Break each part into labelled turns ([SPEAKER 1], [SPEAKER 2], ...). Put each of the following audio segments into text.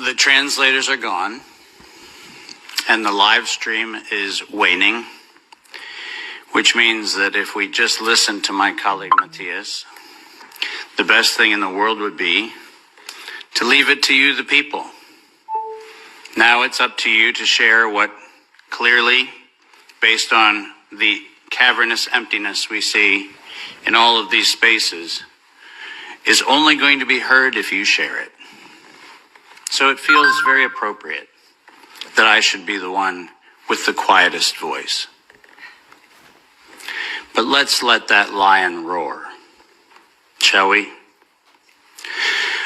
[SPEAKER 1] The translators are gone, and the live stream is waning, which means that if we just listen to my colleague Matthias, the best thing in the world would be to leave it to you, the people. Now it's up to you to share what clearly, based on the cavernous emptiness we see in all of these spaces, is only going to be heard if you share it. So it feels very appropriate that I should be the one with the quietest voice. But let's let that lion roar, shall we?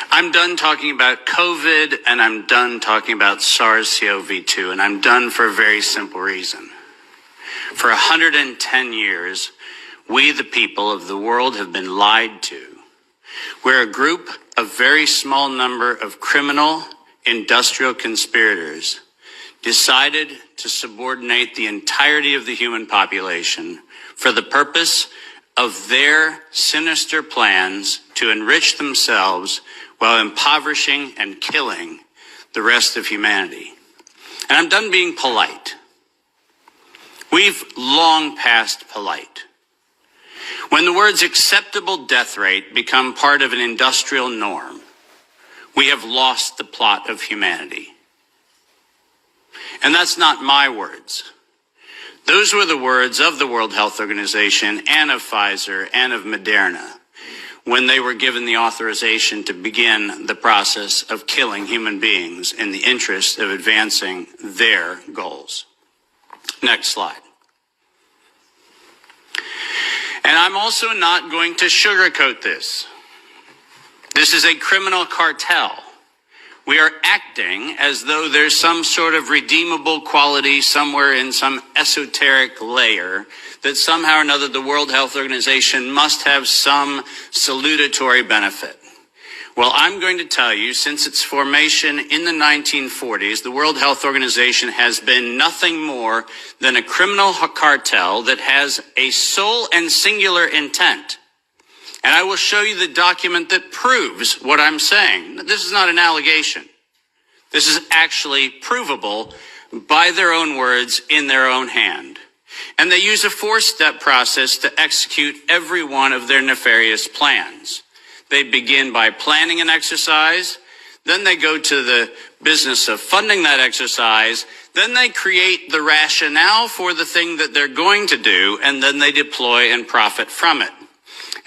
[SPEAKER 1] I'm done talking about COVID, and I'm done talking about SARS-CoV-2, and I'm done for a very simple reason. For 110 years, we, the people of the world, have been lied to. We're a group, a very small number of criminal industrial conspirators decided to subordinate the entirety of the human population for the purpose of their sinister plans to enrich themselves while impoverishing and killing the rest of humanity. And I'm done being polite. We've long passed polite. When the words acceptable death rate become part of an industrial norm, we have lost the plot of humanity. And that's not my words. Those were the words of the World Health Organization and of Pfizer and of Moderna when they were given the authorization to begin the process of killing human beings in the interest of advancing their goals. Next slide. And I'm also not going to sugarcoat this. This is a criminal cartel. We are acting as though there's some sort of redeemable quality somewhere in some esoteric layer that somehow or another the World Health Organization must have some salutatory benefit. Well, I'm going to tell you, since its formation in the 1940s, the World Health Organization has been nothing more than a criminal cartel that has a sole and singular intent. And I will show you the document that proves what I'm saying. This is not an allegation. This is actually provable by their own words in their own hand. And they use a four-step process to execute every one of their nefarious plans. They begin by planning an exercise, then they go to the business of funding that exercise, then they create the rationale for the thing that they're going to do, and then they deploy and profit from it.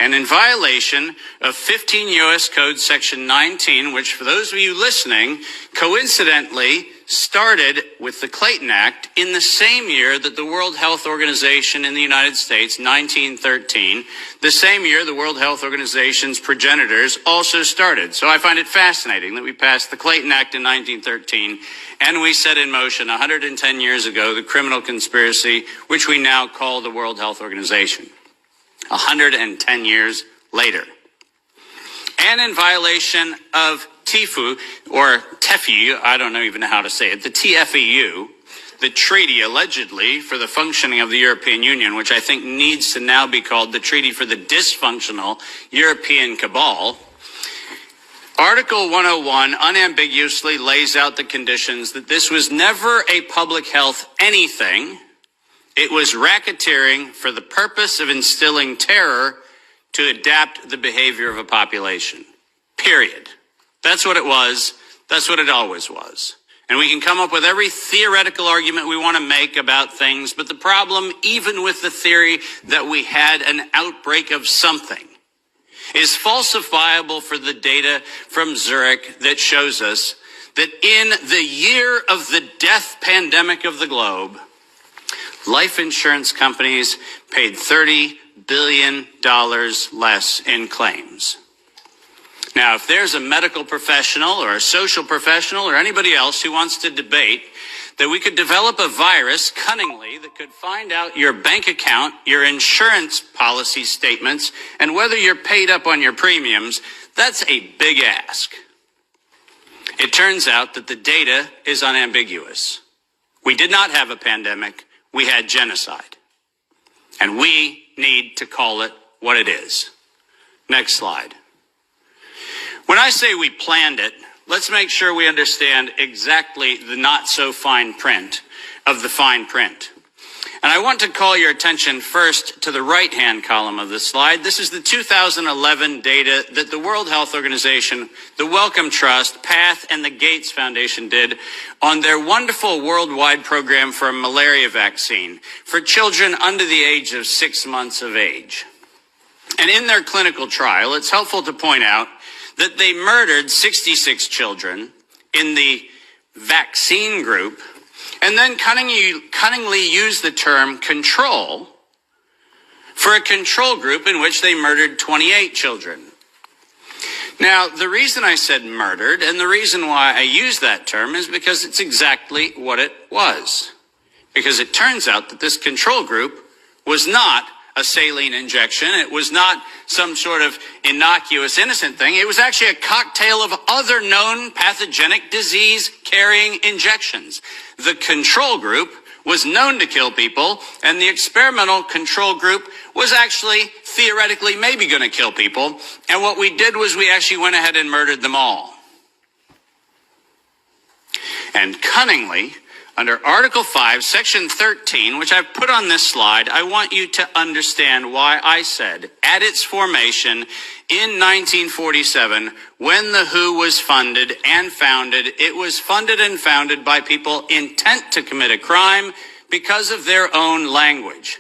[SPEAKER 1] And in violation of 15 U.S. Code Section 19, which for those of you listening, coincidentally started with the Clayton Act in the same year that the World Health Organization in the United States, 1913, the same year the World Health Organization's progenitors also started. So I find it fascinating that we passed the Clayton Act in 1913 and we set in motion 110 years ago the criminal conspiracy, which we now call the World Health Organization. 110 years later. And in violation of TIFU, or TEFU, I don't even know how to say it, the TFEU, the treaty allegedly for the functioning of the European Union, which I think needs to now be called the Treaty for the Dysfunctional European Cabal. Article 101 unambiguously lays out the conditions that this was never a public health anything. It was racketeering for the purpose of instilling terror to adapt the behavior of a population. Period. That's what it was. That's what it always was. And we can come up with every theoretical argument we want to make about things, but the problem, even with the theory that we had an outbreak of something, is falsifiable for the data from Zurich that shows us that in the year of the death pandemic of the globe, life insurance companies paid $30 billion less in claims. Now, if there's a medical professional or a social professional or anybody else who wants to debate that we could develop a virus cunningly that could find out your bank account, your insurance policy statements, and whether you're paid up on your premiums, that's a big ask. It turns out that the data is unambiguous. We did not have a pandemic. We had genocide. And we need to call it what it is. Next slide. When I say we planned it, let's make sure we understand exactly the not so fine print of the fine print. And I want to call your attention first to the right-hand column of this slide. This is the 2011 data that the World Health Organization, the Wellcome Trust, PATH, and the Gates Foundation did on their wonderful worldwide program for a malaria vaccine for children under the age of 6 months of age. And in their clinical trial, it's helpful to point out that they murdered 66 children in the vaccine group, and then cunningly used the term control for a control group in which they murdered 28 children. Now, the reason I said murdered, and the reason why I use that term, is because it's exactly what it was. Because it turns out that this control group was not a saline injection. It was not some sort of innocuous, innocent thing. It was actually a cocktail of other known pathogenic disease-carrying injections. The control group was known to kill people, and the experimental control group was actually theoretically maybe going to kill people. And what we did was we actually went ahead and murdered them all. And cunningly, under Article 5, Section 13, which I've put on this slide, I want you to understand why I said, at its formation in 1947, when the WHO was funded and founded, it was funded and founded by people intent to commit a crime because of their own language.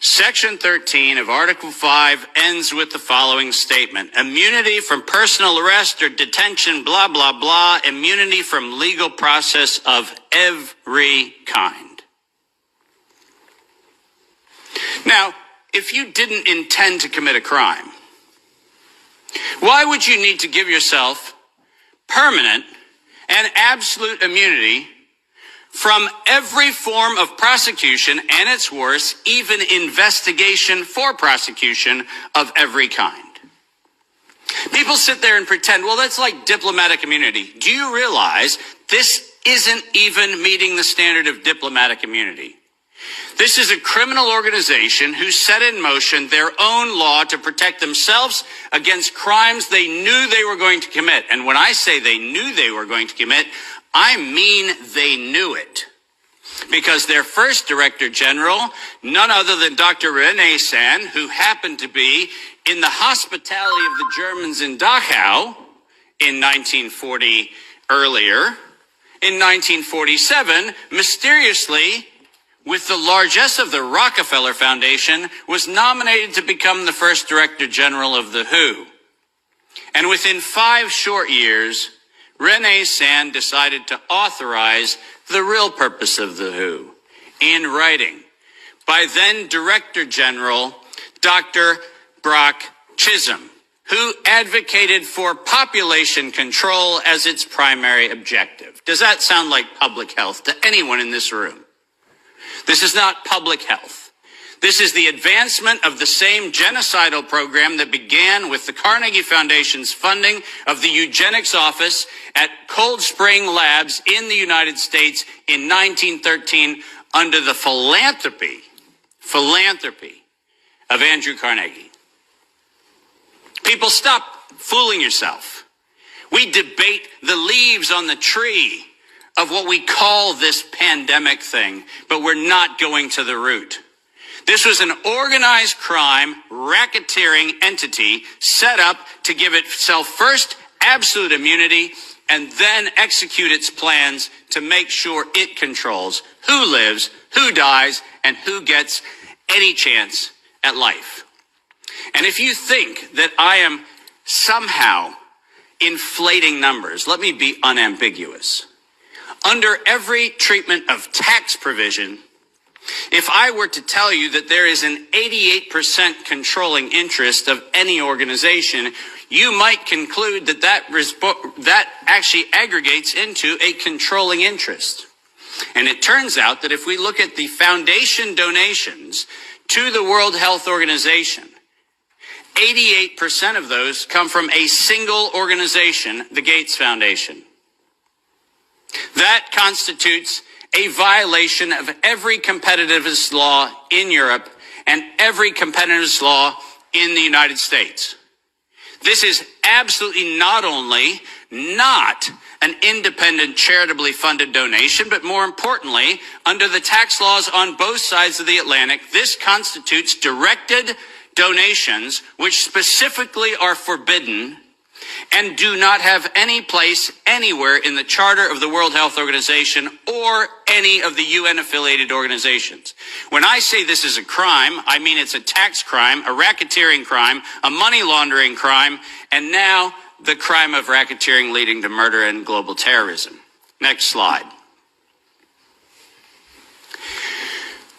[SPEAKER 1] Section 13 of Article 5 ends with the following statement: immunity from personal arrest or detention, blah, blah, blah, immunity from legal process of every kind. Now, if you didn't intend to commit a crime, why would you need to give yourself permanent and absolute immunity from every form of prosecution, and it's worse, even investigation for prosecution of every kind? People sit there and pretend, well, that's like diplomatic immunity. Do you realize this isn't even meeting the standard of diplomatic immunity? This is a criminal organization who set in motion their own law to protect themselves against crimes they knew they were going to commit. And when I say they knew they were going to commit, I mean they knew it. Because their first Director General, none other than Dr. René Sand, who happened to be in the hospitality of the Germans in Dachau in 1940 earlier, in 1947, mysteriously, with the largesse of the Rockefeller Foundation, was nominated to become the first Director General of the WHO. And within 5 short years, René Sand decided to authorize the real purpose of the WHO in writing by then Director General Dr. Brock Chisholm, who advocated for population control as its primary objective. Does that sound like public health to anyone in this room? This is not public health. This is the advancement of the same genocidal program that began with the Carnegie Foundation's funding of the eugenics office at Cold Spring Labs in the United States in 1913 under the philanthropy of Andrew Carnegie. People, stop fooling yourself. We debate the leaves on the tree of what we call this pandemic thing, but we're not going to the root. This was an organized crime, racketeering entity set up to give itself first absolute immunity and then execute its plans to make sure it controls who lives, who dies, and who gets any chance at life. And if you think that I am somehow inflating numbers, let me be unambiguous. Under every treatment of tax provision, if I were to tell you that there is an 88% controlling interest of any organization, you might conclude that that actually aggregates into a controlling interest. And it turns out that if we look at the foundation donations to the World Health Organization, 88% of those come from a single organization, the Gates Foundation. That constitutes a violation of every competitivist law in Europe and every competitivist law in the United States. This is absolutely not only not an independent, charitably funded donation, but more importantly, under the tax laws on both sides of the Atlantic, this constitutes directed donations which specifically are forbidden and do not have any place anywhere in the Charter of the World Health Organization or any of the UN-affiliated organizations. When I say this is a crime, I mean it's a tax crime, a racketeering crime, a money laundering crime, and now the crime of racketeering leading to murder and global terrorism. Next slide.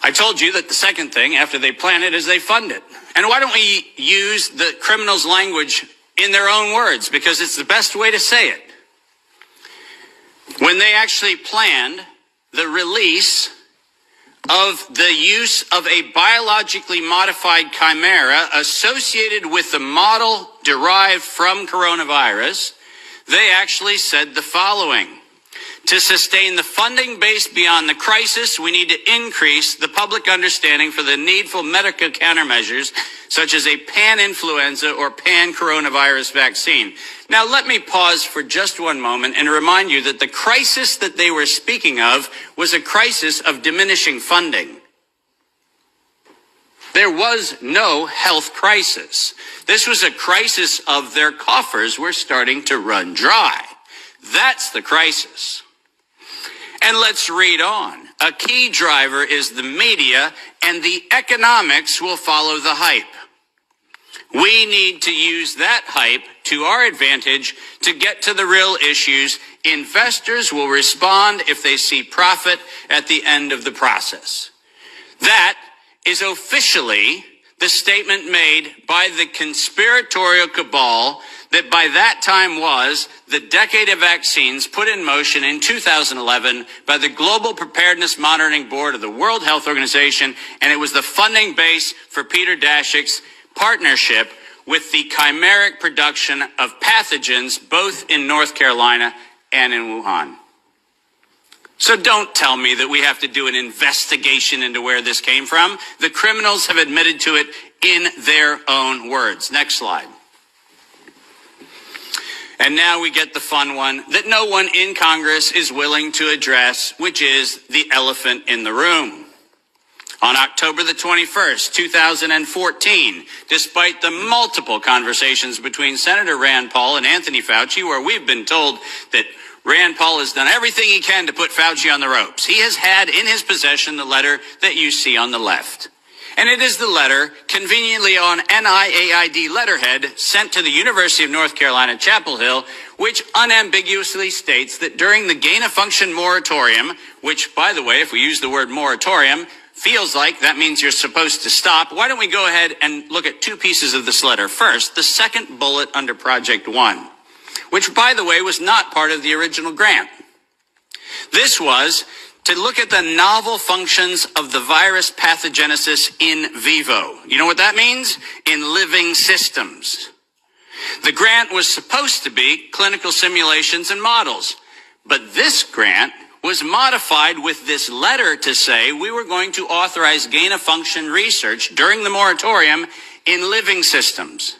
[SPEAKER 1] I told you that the second thing after they plan it is they fund it. And why don't we use the criminals' language in their own words, because it's the best way to say it. When they actually planned the release of the use of a biologically modified chimera associated with the model derived from coronavirus, they actually said the following: to sustain the funding base beyond the crisis, we need to increase the public understanding for the needful medical countermeasures, such as a pan-influenza or pan-coronavirus vaccine. Now, let me pause for just one moment and remind you that the crisis that they were speaking of was a crisis of diminishing funding. There was no health crisis. This was a crisis of their coffers were starting to run dry. That's the crisis. And let's read on. A key driver is the media, and the economics will follow the hype. We need to use that hype to our advantage to get to the real issues. Investors will respond if they see profit at the end of the process. That is officially the statement made by the conspiratorial cabal that by that time was the decade of vaccines put in motion in 2011 by the Global Preparedness Monitoring Board of the World Health Organization, and it was the funding base for Peter Daszak's partnership with the chimeric production of pathogens both in North Carolina and in Wuhan. So don't tell me that we have to do an investigation into where this came from. The criminals have admitted to it in their own words. Next slide. And now we get the fun one that no one in Congress is willing to address, which is the elephant in the room. On October the 21st, 2014, despite the multiple conversations between Senator Rand Paul and Anthony Fauci, where we've been told that Rand Paul has done everything he can to put Fauci on the ropes, he has had in his possession the letter that you see on the left. And it is the letter, conveniently on NIAID letterhead, sent to the University of North Carolina, Chapel Hill, which unambiguously states that during the gain-of-function moratorium, which, by the way, if we use the word moratorium, feels like that means you're supposed to stop. Why don't we go ahead and look at two pieces of this letter? First, the second bullet under Project 1, which, by the way, was not part of the original grant. This was to look at the novel functions of the virus pathogenesis in vivo. You know what that means? In living systems. The grant was supposed to be clinical simulations and models, but this grant was modified with this letter to say we were going to authorize gain-of-function research during the moratorium in living systems.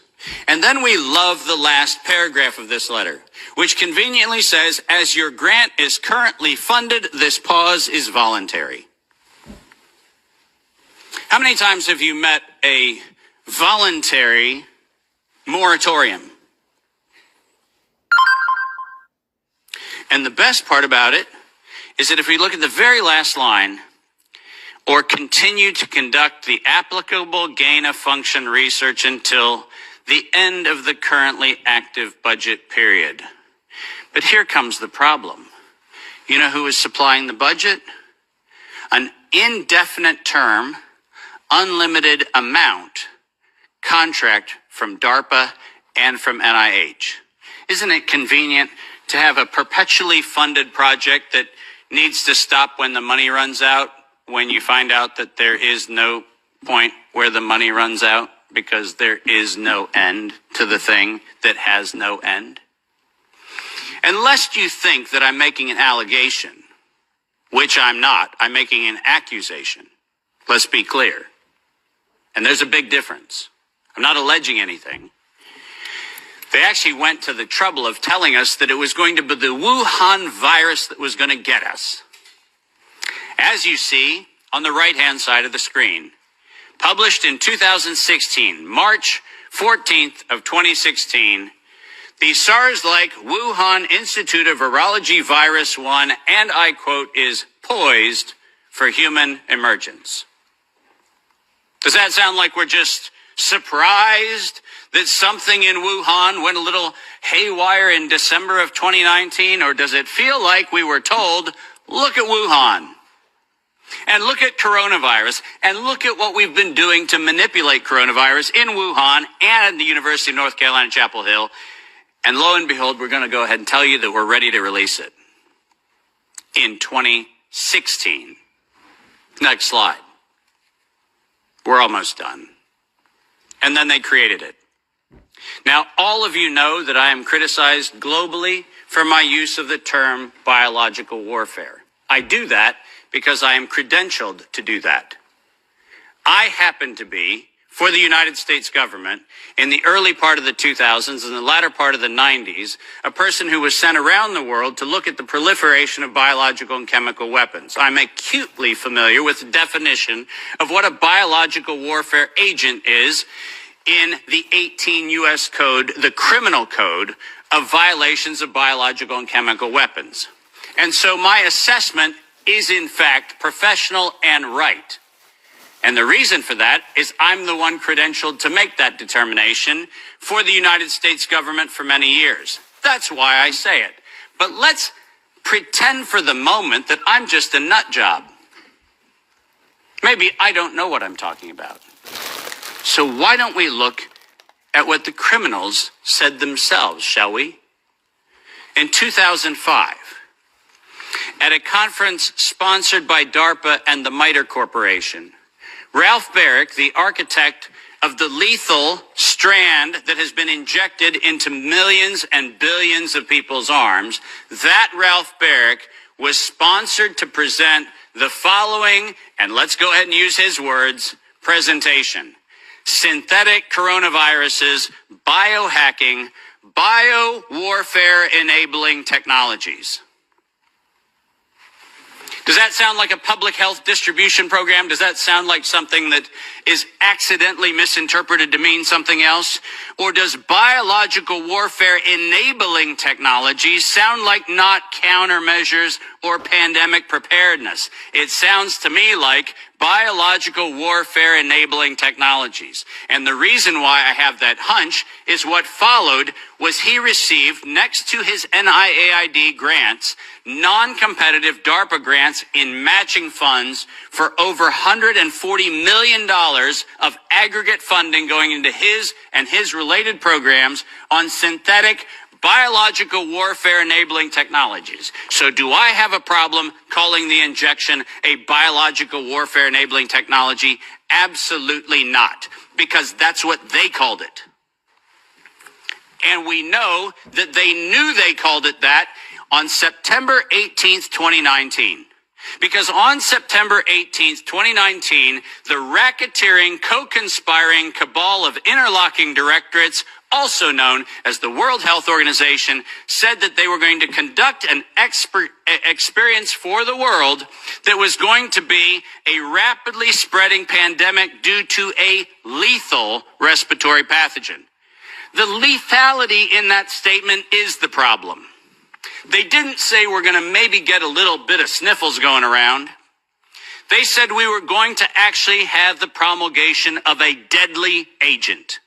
[SPEAKER 1] And then we love the last paragraph of this letter, which conveniently says, as your grant is currently funded, this pause is voluntary. How many times have you met a voluntary moratorium? And the best part about it is that if we look at the very last line, or continue to conduct the applicable gain-of-function research until the end of the currently active budget period. But here comes the problem. You know who is supplying the budget? An indefinite term, unlimited amount contract from DARPA and from NIH. Isn't it convenient to have a perpetually funded project that needs to stop when the money runs out, when you find out that there is no point where the money runs out? Because there is no end to the thing that has no end. And lest you think that I'm making an allegation, which I'm not, I'm making an accusation. Let's be clear. And there's a big difference. I'm not alleging anything. They actually went to the trouble of telling us that it was going to be the Wuhan virus that was going to get us. As you see on the right-hand side of the screen, published in 2016, March 14th of 2016, the SARS-like Wuhan Institute of Virology Virus 1, and I quote, is poised for human emergence. Does that sound like we're just surprised that something in Wuhan went a little haywire in December of 2019? Or does it feel like we were told, look at Wuhan, and look at coronavirus, and look at what we've been doing to manipulate coronavirus in Wuhan and the University of North Carolina, Chapel Hill, and lo and behold, we're going to go ahead and tell you that we're ready to release it in 2016. Next slide. We're almost done. And then they created it. Now, all of you know that I am criticized globally for my use of the term biological warfare. I do that because I am credentialed to do that. I happen to be, for the United States government, in the early part of the 2000s and the latter part of the 90s, a person who was sent around the world to look at the proliferation of biological and chemical weapons. I'm acutely familiar with the definition of what a biological warfare agent is in the 18 U.S. Code, the criminal code of violations of biological and chemical weapons. And so my assessment is in fact professional and right. And the reason for that is I'm the one credentialed to make that determination for the United States government for many years. That's why I say it. But let's pretend for the moment that I'm just a nut job. Maybe I don't know what I'm talking about. So why don't we look at what the criminals said themselves, shall we? In 2005, at a conference sponsored by DARPA and the MITRE Corporation, Ralph Baric, the architect of the lethal strand that has been injected into millions and billions of people's arms, that Ralph Baric was sponsored to present the following, and let's go ahead and use his words, presentation: synthetic coronaviruses, biohacking, bio-warfare enabling technologies. Does that sound like a public health distribution program? Does that sound like something that is accidentally misinterpreted to mean something else? Or does biological warfare enabling technologies sound like not countermeasures or pandemic preparedness? It sounds to me like biological warfare enabling technologies. And the reason why I have that hunch is what followed was he received, next to his NIAID grants, non-competitive DARPA grants in matching funds for over $140 million of aggregate funding going into his and his related programs on synthetic biological warfare enabling technologies. So do I have a problem calling the injection a biological warfare enabling technology? Absolutely not, because that's what they called it. And we know that they knew they called it that on September 18th, 2019. Because on September 18th, 2019, the racketeering, co-conspiring cabal of interlocking directorates, also known as the World Health Organization, said that they were going to conduct an experience for the world that was going to be a rapidly spreading pandemic due to a lethal respiratory pathogen. The lethality in that statement is the problem. They didn't say we're going to maybe get a little bit of sniffles going around. They said we were going to actually have the promulgation of a deadly agent.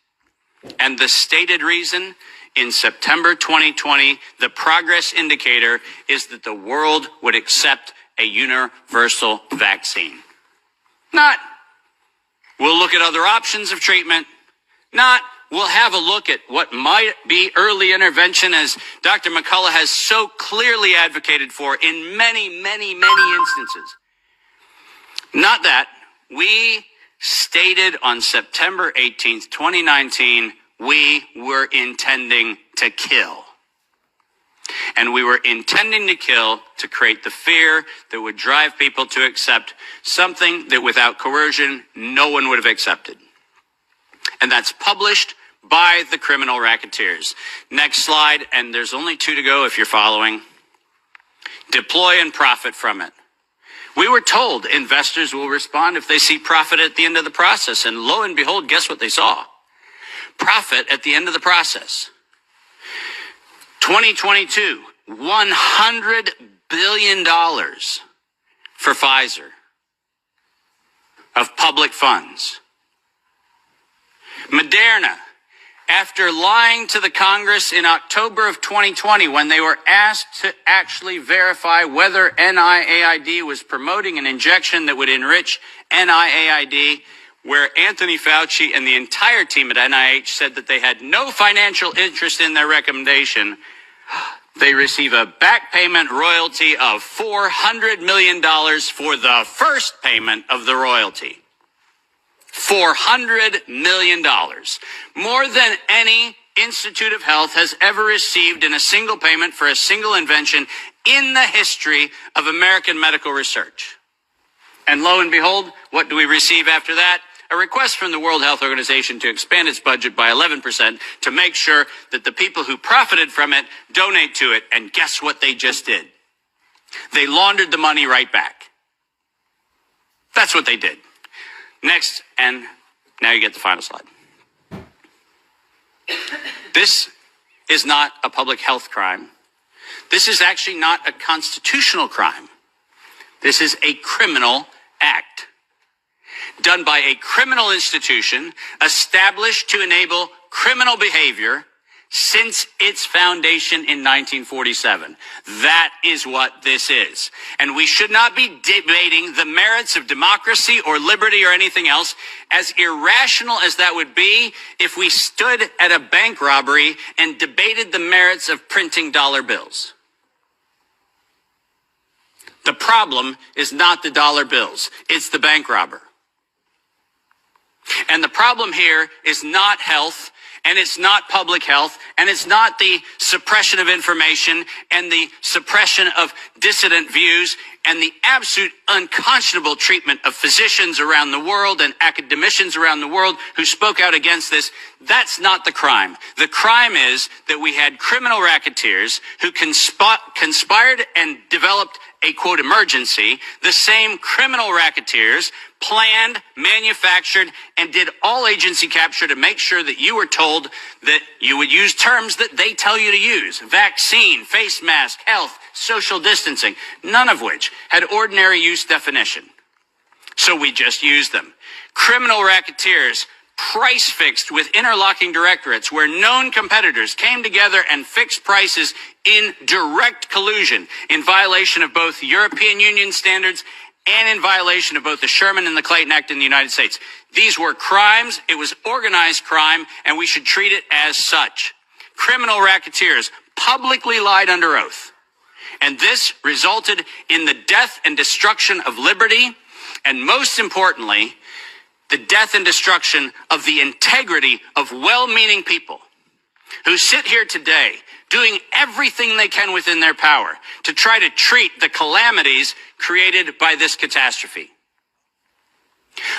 [SPEAKER 1] And the stated reason, in September 2020, the progress indicator is that the world would accept a universal vaccine. Not, we'll look at other options of treatment. Not, we'll have a look at what might be early intervention, as Dr. McCullough has so clearly advocated for in many, many, many instances. Not that. We stated on September 18th, 2019, we were intending to kill. And we were intending to kill to create the fear that would drive people to accept something that without coercion, no one would have accepted. And that's published by the criminal racketeers. Next slide, and there's only 2 to go if you're following. Deploy and profit from it. We were told investors will respond if they see profit at the end of the process, and lo and behold, guess what they saw? Profit at the end of the process. 2022, $100 billion for Pfizer of public funds. Moderna, after lying to the Congress in October of 2020 when they were asked to actually verify whether NIAID was promoting an injection that would enrich NIAID, where Anthony Fauci and the entire team at NIH said that they had no financial interest in their recommendation, they receive a back payment royalty of $400 million for the first payment of the royalty. $400 million. More than any Institute of Health has ever received in a single payment for a single invention in the history of American medical research. And lo and behold, what do we receive after that? A request from the World Health Organization to expand its budget by 11% to make sure that the people who profited from it donate to it. And guess what they just did? They laundered the money right back. That's what they did. Next, and now you get the final slide. This is not a public health crime. This is actually not a constitutional crime. This is a criminal act done by a criminal institution established to enable criminal behavior since its foundation in 1947. That is what this is. And we should not be debating the merits of democracy or liberty or anything else, as irrational as that would be if we stood at a bank robbery and debated the merits of printing dollar bills. The problem is not the dollar bills, it's the bank robber. And the problem here is not health, and it's not public health, and it's not the suppression of information and the suppression of dissident views and the absolute unconscionable treatment of physicians around the world and academicians around the world who spoke out against this. That's not the crime. The crime is that we had criminal racketeers who conspired and developed a, quote, emergency. The same criminal racketeers planned, manufactured, and did all agency capture to make sure that you were told that you would use terms that they tell you to use. Vaccine, face mask, health, social distancing, none of which had ordinary use definition. So we just used them. Criminal racketeers price fixed with interlocking directorates where known competitors came together and fixed prices in direct collusion in violation of both European Union standards and in violation of both the Sherman and the Clayton Act in the United States. These were crimes. It was organized crime, and we should treat it as such. Criminal racketeers publicly lied under oath, and this resulted in the death and destruction of liberty, and most importantly, the death and destruction of the integrity of well-meaning people who sit here today doing everything they can within their power to try to treat the calamities created by this catastrophe.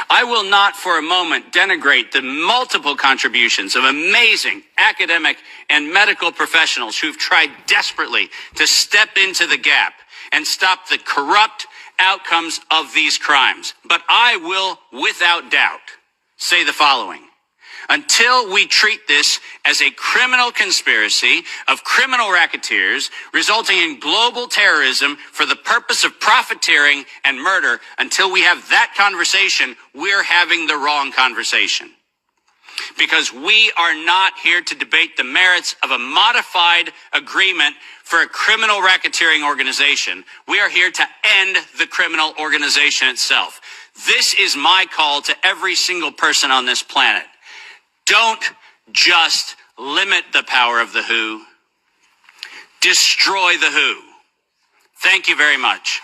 [SPEAKER 1] I will not for a moment denigrate the multiple contributions of amazing academic and medical professionals who've tried desperately to step into the gap and stop the corrupt outcomes of these crimes. But I will, without doubt, say the following. Until we treat this as a criminal conspiracy of criminal racketeers resulting in global terrorism for the purpose of profiteering and murder, until we have that conversation, we're having the wrong conversation. Because we are not here to debate the merits of a modified agreement for a criminal racketeering organization. We are here to end the criminal organization itself. This is my call to every single person on this planet. Don't just limit the power of the WHO. Destroy the WHO. Thank you very much.